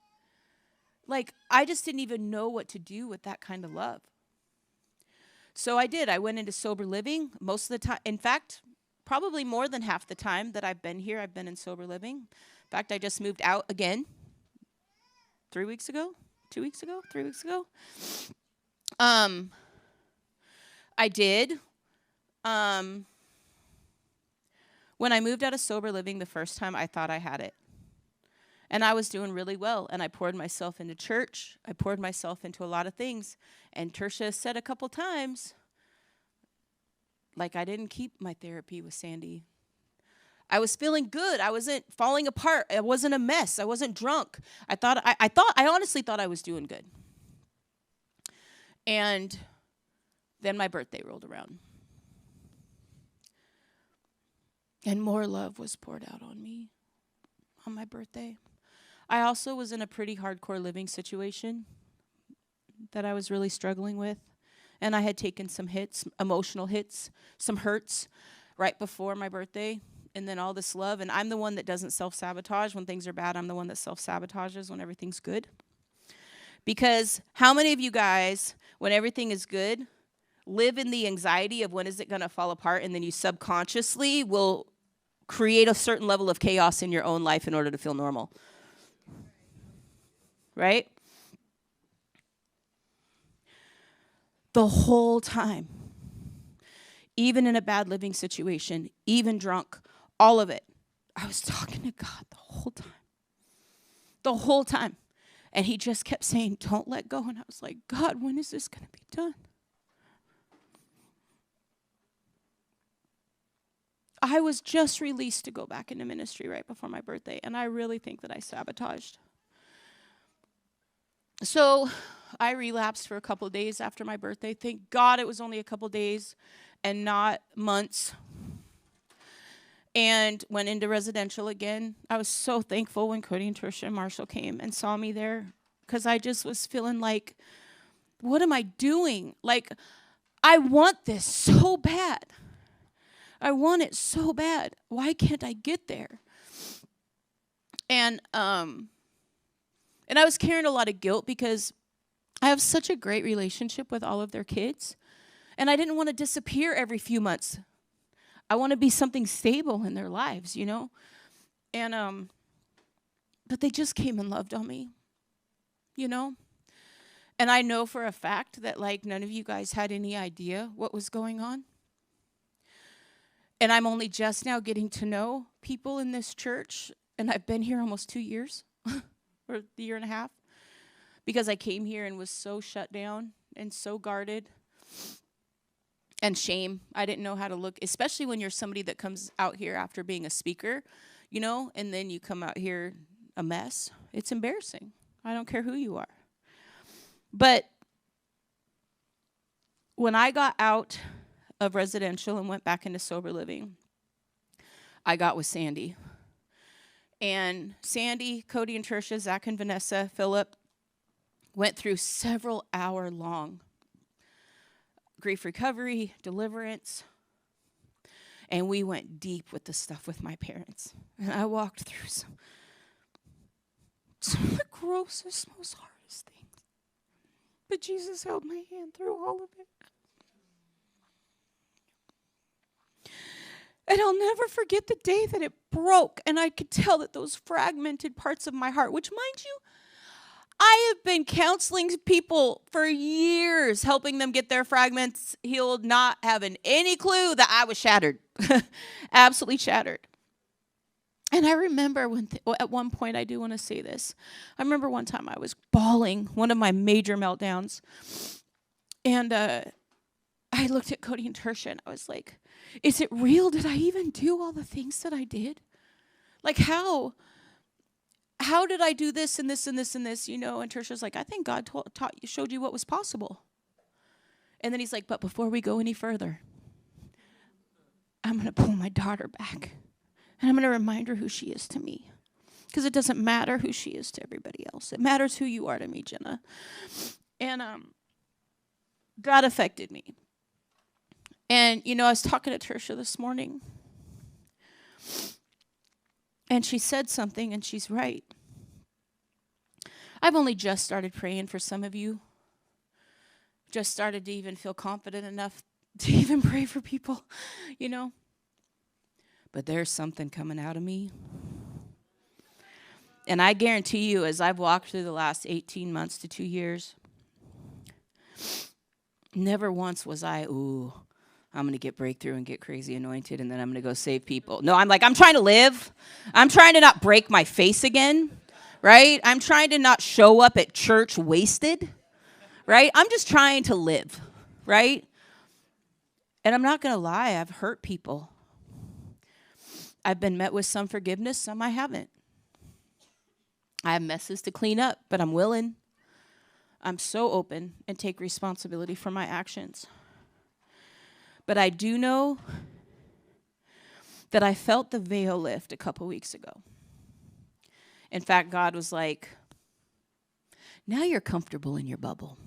Like, I just didn't even know what to do with that kind of love. So I did. I went into sober living most of the time. In fact, probably more than half the time that I've been here, I've been in sober living. In fact, I just moved out again 3 weeks ago, 2 weeks ago, 3 weeks ago. I did. When I moved out of sober living the first time, I thought I had it. And I was doing really well, and I poured myself into church. I poured myself into a lot of things. And Tertia said a couple times, like, I didn't keep my therapy with Sandy. I was feeling good. I wasn't falling apart. I wasn't a mess. I wasn't drunk. I honestly thought I was doing good. And then my birthday rolled around. And more love was poured out on me on my birthday. I also was in a pretty hardcore living situation. that I was really struggling with. And I had taken some hits, emotional hits, some hurts right before my birthday. And then all this love. And I'm the one that doesn't self-sabotage. When things are bad, I'm the one that self-sabotages when everything's good. Because how many of you guys, when everything is good, live in the anxiety of when is it going to fall apart, and then you subconsciously will create a certain level of chaos in your own life in order to feel normal? Right? The whole time, even in a bad living situation, even drunk, all of it, I was talking to God the whole time. The whole time. And he just kept saying, don't let go. And I was like, God, when is this going to be done? I was just released to go back into ministry right before my birthday, and I really think that I sabotaged. So I relapsed for a couple of days after my birthday. Thank God it was only a couple of days and not months. And went into residential again. I was so thankful when Cody and Trisha and Marshall came and saw me there, because I just was feeling like, what am I doing? Like, I want this so bad. I want it so bad. Why can't I get there? And I was carrying a lot of guilt because I have such a great relationship with all of their kids. And I didn't want to disappear every few months. I want to be something stable in their lives, you know? And, but they just came and loved on me, you know? And I know for a fact that, like, none of you guys had any idea what was going on. And I'm only just now getting to know people in this church. And I've been here almost 2 years, or a year and a half, because I came here and was so shut down and so guarded. And shame. I didn't know how to look, especially when you're somebody that comes out here after being a speaker, you know, and then you come out here a mess. It's embarrassing. I don't care who you are. But when I got out of residential and went back into sober living, I got with Sandy. And Sandy, Cody and Trisha, Zach and Vanessa, Philip, went through several hour-long grief recovery, deliverance, and we went deep with the stuff with my parents. And I walked through some of the grossest, most hardest things. But Jesus held my hand through all of it. And I'll never forget the day that it broke, and I could tell that those fragmented parts of my heart, which, mind you, I have been counseling people for years, helping them get their fragments healed, not having any clue that I was shattered, absolutely shattered. And I remember at one point, I do want to say this. I remember one time I was bawling, one of my major meltdowns. And I looked at Cody and Trisha, and I was like, is it real? Did I even do all the things that I did? Like, how did I do this and this and this and this, you know? And Trisha's like, I think God showed you what was possible. And then he's like, but before we go any further, I'm going to pull my daughter back. And I'm going to remind her who she is to me. Because it doesn't matter who she is to everybody else. It matters who you are to me, Jenna. And that affected me. And, you know, I was talking to Trisha this morning. And she said something, and she's right. I've only just started praying for some of you. Just started to even feel confident enough to even pray for people, you know. But there's something coming out of me. And I guarantee you, as I've walked through the last 18 months to 2 years, never once was I, I'm going to get breakthrough and get crazy anointed, and then I'm going to go save people. No, I'm trying to live. I'm trying to not break my face again, right? I'm trying to not show up at church wasted, right? I'm just trying to live, right? And I'm not going to lie, I've hurt people. I've been met with some forgiveness, some I haven't. I have messes to clean up, but I'm willing. I'm so open and take responsibility for my actions. But I do know that I felt the veil lift a couple weeks ago. In fact, God was like, now you're comfortable in your bubble.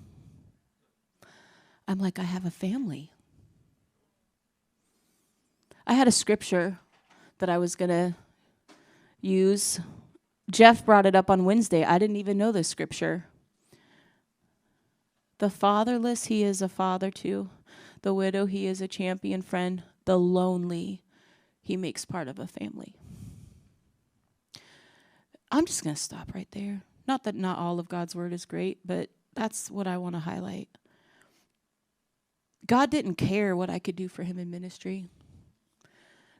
I'm like, I have a family. I had a scripture that I was going to use. Jeff brought it up on Wednesday. I didn't even know this scripture. The fatherless, he is a father to. The widow, he is a champion friend. The lonely, he makes part of a family. I'm just going to stop right there. Not that not all of God's word is great, but that's what I want to highlight. God didn't care what I could do for him in ministry.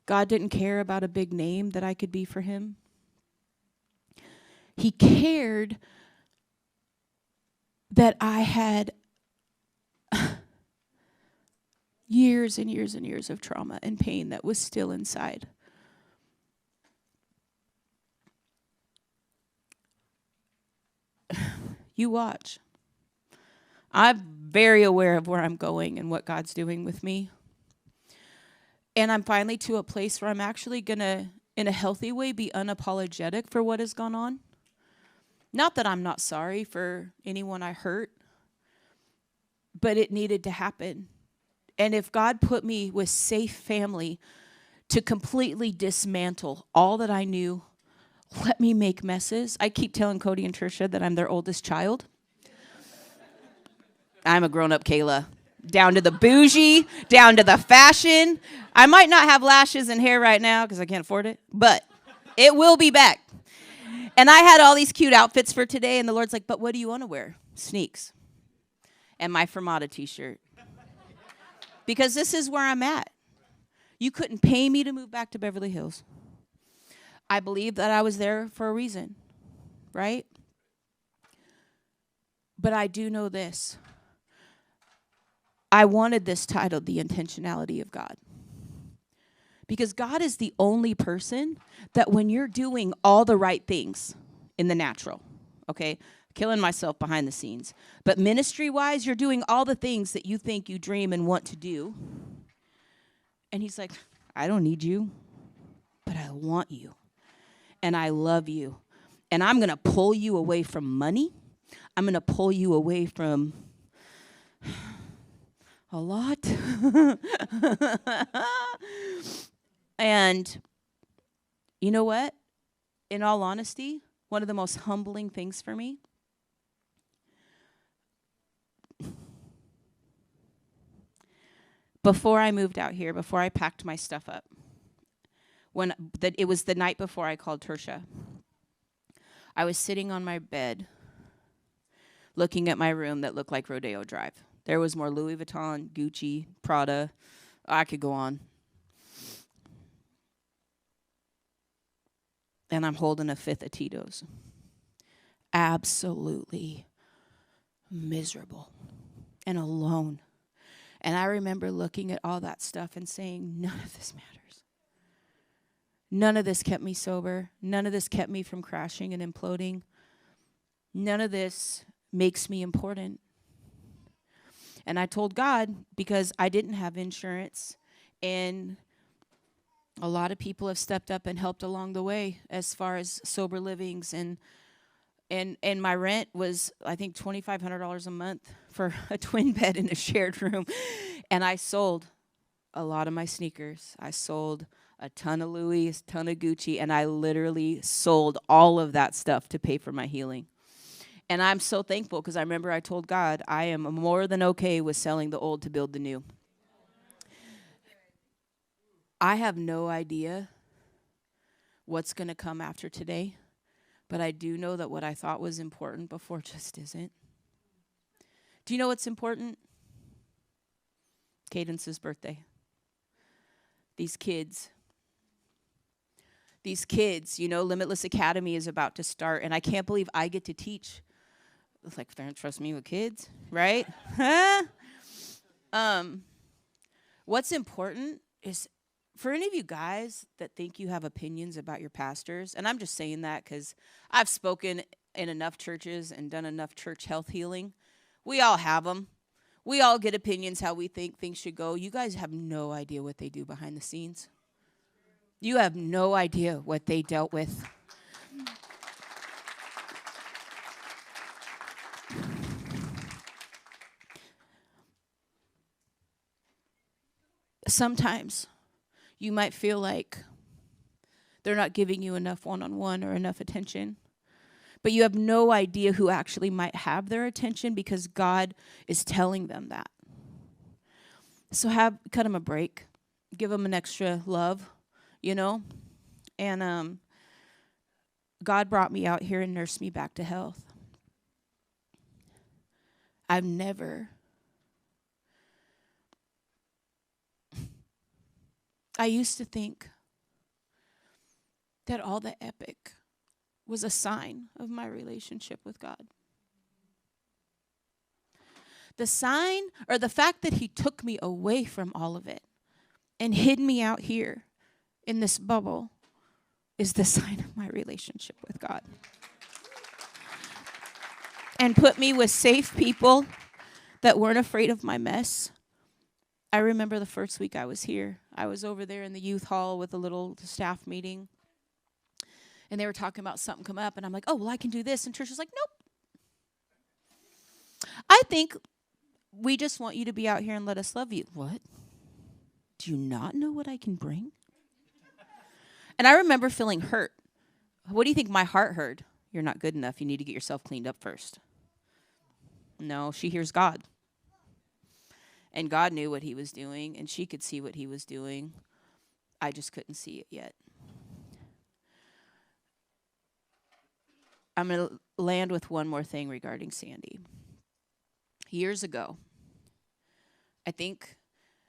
God didn't care about a big name that I could be for him. He cared that I had years and years and years of trauma and pain that was still inside. You watch. I'm very aware of where I'm going and what God's doing with me. And I'm finally to a place where I'm actually going to, in a healthy way, be unapologetic for what has gone on. Not that I'm not sorry for anyone I hurt, but it needed to happen. And if God put me with safe family to completely dismantle all that I knew, let me make messes. I keep telling Cody and Trisha that I'm their oldest child. I'm a grown-up Kayla. Down to the bougie, down to the fashion. I might not have lashes and hair right now because I can't afford it, but it will be back. And I had all these cute outfits for today, and the Lord's like, but what do you want to wear? Sneaks. And my Fermata t-shirt. Because this is where I'm at. You couldn't pay me to move back to Beverly Hills. I believe that I was there for a reason, right? But I do know this. I wanted this titled The Intentionality of God. Because God is the only person that when you're doing all the right things in the natural, okay, killing myself behind the scenes, but ministry-wise, you're doing all the things that you think you dream and want to do. And he's like, I don't need you, but I want you. And I love you. And I'm going to pull you away from money. I'm going to pull you away from a lot. And you know what? In all honesty, one of the most humbling things for me, before I moved out here, before I packed my stuff up, it was the night before I called Tertia. I was sitting on my bed looking at my room that looked like Rodeo Drive. There was more Louis Vuitton, Gucci, Prada. I could go on. And I'm holding a fifth of Tito's. Absolutely miserable and alone. And I remember looking at all that stuff and saying, none of this matters. None of this kept me sober. None of this kept me from crashing and imploding. None of this makes me important. And I told God, because I didn't have insurance, and a lot of people have stepped up and helped along the way as far as sober livings, and my rent was, I think, $2,500 a month for a twin bed in a shared room. And I sold a lot of my sneakers. I sold a ton of Louis, a ton of Gucci, and I literally sold all of that stuff to pay for my healing. And I'm so thankful because I remember I told God, I am more than okay with selling the old to build the new. I have no idea what's going to come after today, but I do know that what I thought was important before just isn't. Do you know what's important? Cadence's birthday. These kids, Limitless Academy is about to start, and I can't believe I get to teach. It's like, they don't trust me with kids, right? What's important is, for any of you guys that think you have opinions about your pastors, and I'm just saying that because I've spoken in enough churches and done enough church health healing. We all have them. We all get opinions how we think things should go. You guys have no idea what they do behind the scenes. You have no idea what they dealt with. Sometimes you might feel like they're not giving you enough one-on-one or enough attention, but you have no idea who actually might have their attention because God is telling them that. So cut them a break, give them an extra love, and God brought me out here and nursed me back to health. I used to think that all the epic was a sign of my relationship with God. The sign, or the fact that he took me away from all of it and hid me out here in this bubble, is the sign of my relationship with God. And put me with safe people that weren't afraid of my mess. I remember the first week I was here. I was over there in the youth hall with a little staff meeting. And they were talking about something come up. And I'm like, oh, well, I can do this. And Trisha's like, nope. I think we just want you to be out here and let us love you. What? Do you not know what I can bring? And I remember feeling hurt. What do you think my heart heard? You're not good enough. You need to get yourself cleaned up first. No, she hears God. And God knew what he was doing, and she could see what he was doing. I just couldn't see it yet. I'm going to land with one more thing regarding Sandy. Years ago, I think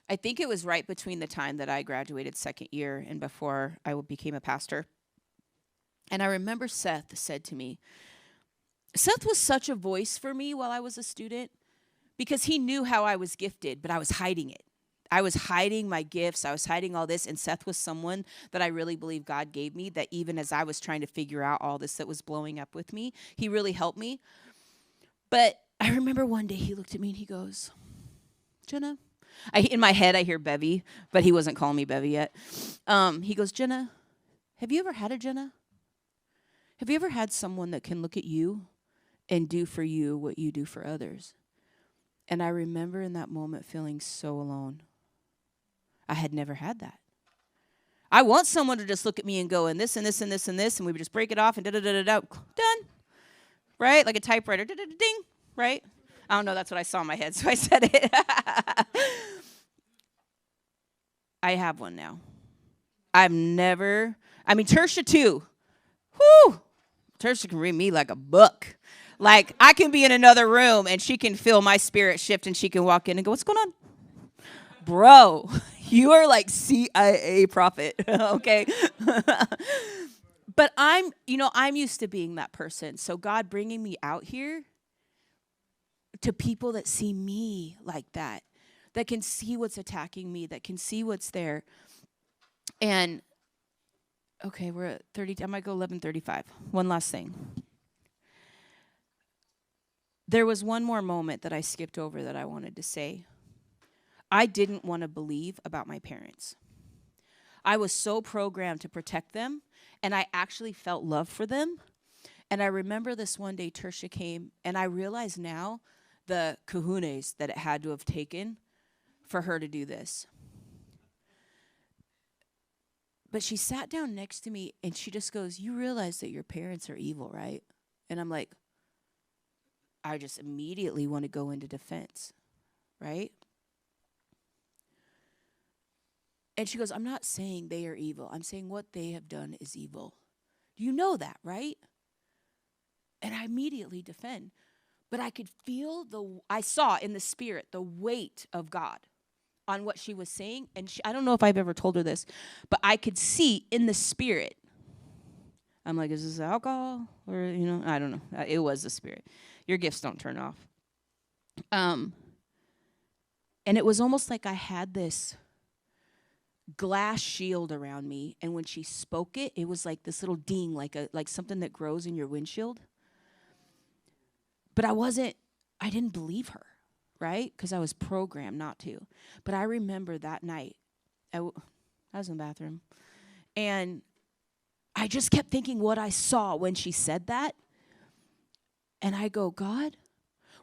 it was right between the time that I graduated second year and before I became a pastor. And I remember Seth said to me, Seth was such a voice for me while I was a student because he knew how I was gifted, but I was hiding it. I was hiding my gifts. I was hiding all this. And Seth was someone that I really believe God gave me, that even as I was trying to figure out all this that was blowing up with me, he really helped me. But I remember one day he looked at me and he goes, Jenna, in my head I hear Bevy, but he wasn't calling me Bevy yet. He goes, Jenna, have you ever had a Jenna? Have you ever had someone that can look at you and do for you what you do for others? And I remember in that moment feeling so alone. I had never had that. I want someone to just look at me and go, and this and this and this and this, and we would just break it off and da-da-da-da-da, done. Right? Like a typewriter, da-da-da-ding, right? I don't know, that's what I saw in my head, so I said it. I have one now. Tertia too. Whoo! Tertia can read me like a book. Like, I can be in another room, and she can feel my spirit shift, and she can walk in and go, what's going on? Bro, you are like CIA prophet, okay? But I'm used to being that person. So God bringing me out here to people that see me like that can see what's attacking me, that can see what's there. And, okay, we're at 30. I might go 11:35. One last thing. There was one more moment that I skipped over that I wanted to say. I didn't want to believe about my parents. I was so programmed to protect them, and I actually felt love for them. And I remember this one day Tertia came, and I realize now the kahunas that it had to have taken for her to do this. But she sat down next to me, and she just goes, you realize that your parents are evil, right? And I'm like, I just immediately want to go into defense, right? And she goes, I'm not saying they are evil. I'm saying what they have done is evil. You know that, right? And I immediately defend. But I could feel I saw in the spirit the weight of God on what she was saying. And I don't know if I've ever told her this, but I could see in the spirit. I'm like, is this alcohol? Or, I don't know. It was the spirit. Your gifts don't turn off. And it was almost like I had this glass shield around me, and when she spoke it, it was like this little ding, like something that grows in your windshield. But I didn't believe her, right? Because I was programmed not to. But I remember that night, I was in the bathroom, and I just kept thinking what I saw when she said that. And I go, God,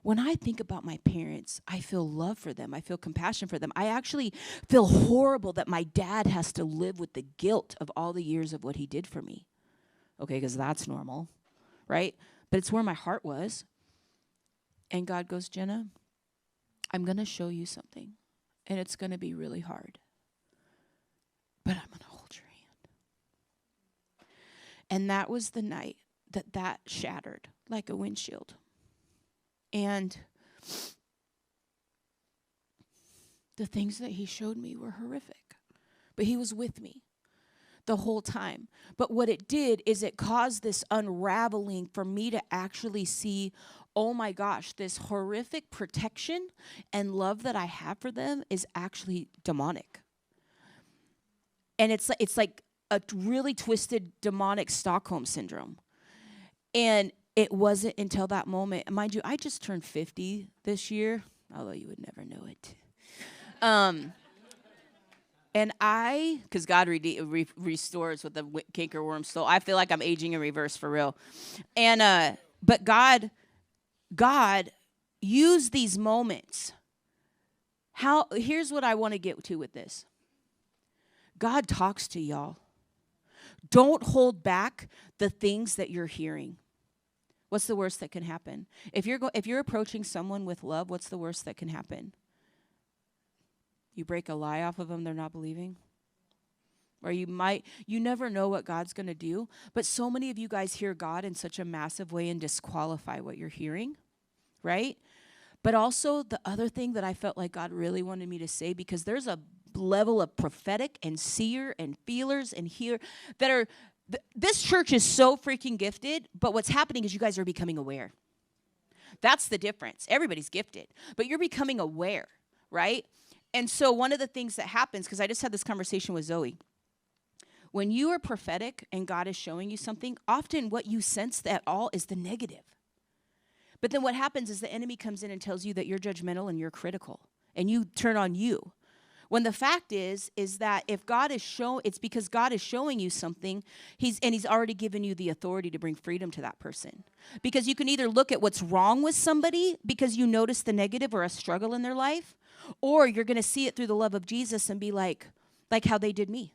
When I think about my parents, I feel love for them. I feel compassion for them. I actually feel horrible that my dad has to live with the guilt of all the years of what he did for me. Okay, because that's normal, right? But it's where my heart was. And God goes, Jenna, I'm going to show you something. And it's going to be really hard. But I'm going to hold your hand. And that was the night that shattered like a windshield. And the things that he showed me were horrific. But he was with me the whole time. But what it did is it caused this unraveling for me to actually see, oh my gosh, this horrific protection and love that I have for them is actually demonic. And it's like a really twisted demonic Stockholm syndrome. And it wasn't until that moment, mind you, I just turned 50 this year, although you would never know it. And because God restores what the cankerworm stole. I feel like I'm aging in reverse for real. And but God used these moments. Here's what I want to get to with this. God talks to y'all. Don't hold back the things that you're hearing. What's the worst that can happen? If you're approaching someone with love, what's the worst that can happen? You break a lie off of them they're not believing? Or you never know what God's going to do. But so many of you guys hear God in such a massive way and disqualify what you're hearing, right? But also the other thing that I felt like God really wanted me to say, because there's a level of prophetic and seer and feelers and here that are, this church is so freaking gifted, but what's happening is you guys are becoming aware. That's the difference. Everybody's gifted, but you're becoming aware, right? And so one of the things that happens, because I just had this conversation with Zoe, when you are prophetic and God is showing you something, often what you sense at all is the negative. But then what happens is the enemy comes in and tells you that you're judgmental and you're critical, and you turn on you. When the fact is that if God is it's because God is showing you something, he's already given you the authority to bring freedom to that person. Because you can either look at what's wrong with somebody because you notice the negative or a struggle in their life, or you're going to see it through the love of Jesus and be like how they did me.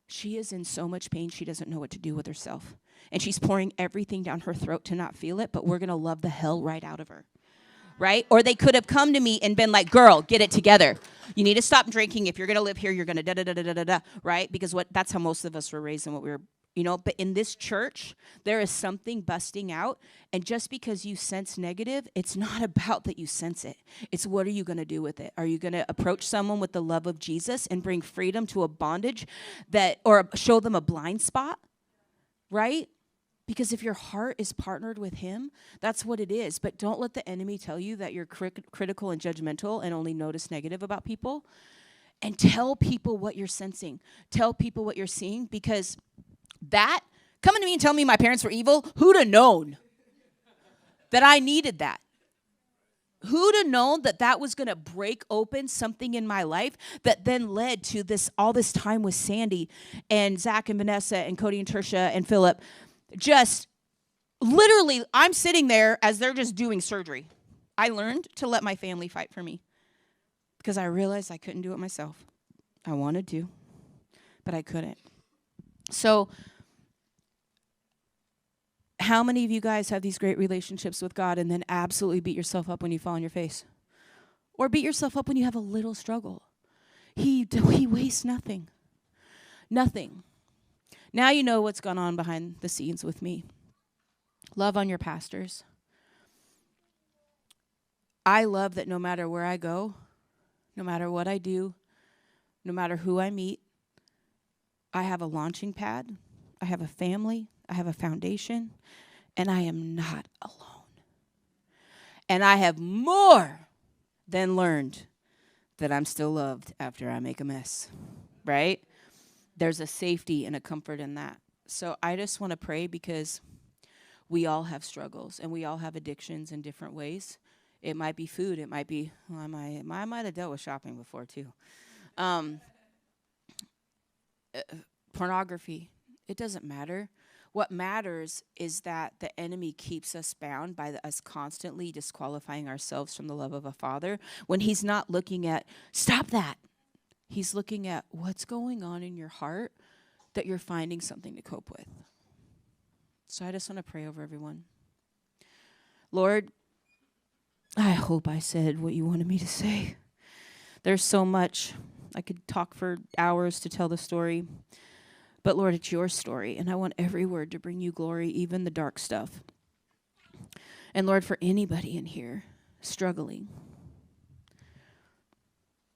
She is in so much pain, she doesn't know what to do with herself. And she's pouring everything down her throat to not feel it, but we're going to love the hell right out of her. Right? Or they could have come to me and been like, girl, get it together. You need to stop drinking. If you're going to live here, you're going to da-da-da-da-da-da, right? Because that's how most of us were raised and what we were, but in this church, there is something busting out. And just because you sense negative, it's not about that you sense it. It's what are you going to do with it? Are you going to approach someone with the love of Jesus and bring freedom to a bondage or show them a blind spot? Right? Because if your heart is partnered with him, that's what it is. But don't let the enemy tell you that you're critical and judgmental and only notice negative about people. And tell people what you're sensing. Tell people what you're seeing. Because coming to me and telling me my parents were evil, who'd have known that I needed that? Who'd have known that was going to break open something in my life that then led to all this time with Sandy and Zach and Vanessa and Cody and Tertia and Philip. Just literally, I'm sitting there as they're just doing surgery. I learned to let my family fight for me because I realized I couldn't do it myself. I wanted to, but I couldn't. So, how many of you guys have these great relationships with God and then absolutely beat yourself up when you fall on your face? Or beat yourself up when you have a little struggle? He wastes nothing. Nothing. Now you know what's gone on behind the scenes with me. Love on your pastors. I love that no matter where I go, no matter what I do, no matter who I meet, I have a launching pad, I have a family, I have a foundation, and I am not alone. And I have more than learned that I'm still loved after I make a mess, right? There's a safety and a comfort in that. So I just want to pray because we all have struggles and we all have addictions in different ways. It might be food. It might be, I might have dealt with shopping before too. Pornography. It doesn't matter. What matters is that the enemy keeps us bound by us constantly disqualifying ourselves from the love of a father when he's not looking at, stop that. He's looking at what's going on in your heart that you're finding something to cope with. So I just want to pray over everyone. Lord, I hope I said what you wanted me to say. There's so much. I could talk for hours to tell the story. But Lord, it's your story, and I want every word to bring you glory, even the dark stuff. And Lord, for anybody in here struggling,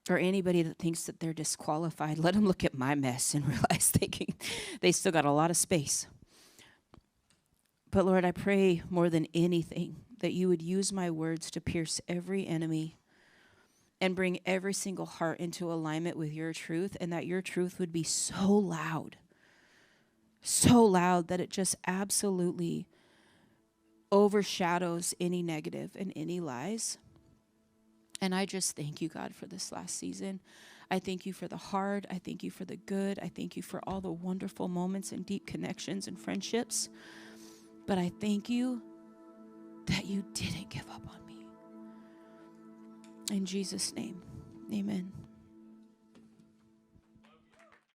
or anybody that thinks that they're disqualified, let them look at my mess and realize they still got a lot of space. But Lord, I pray more than anything that you would use my words to pierce every enemy and bring every single heart into alignment with your truth, and that your truth would be so loud that it just absolutely overshadows any negative and any lies. And I just thank you, God, for this last season. I thank you for the hard. I thank you for the good. I thank you for all the wonderful moments and deep connections and friendships. But I thank you that you didn't give up on me. In Jesus' name, amen.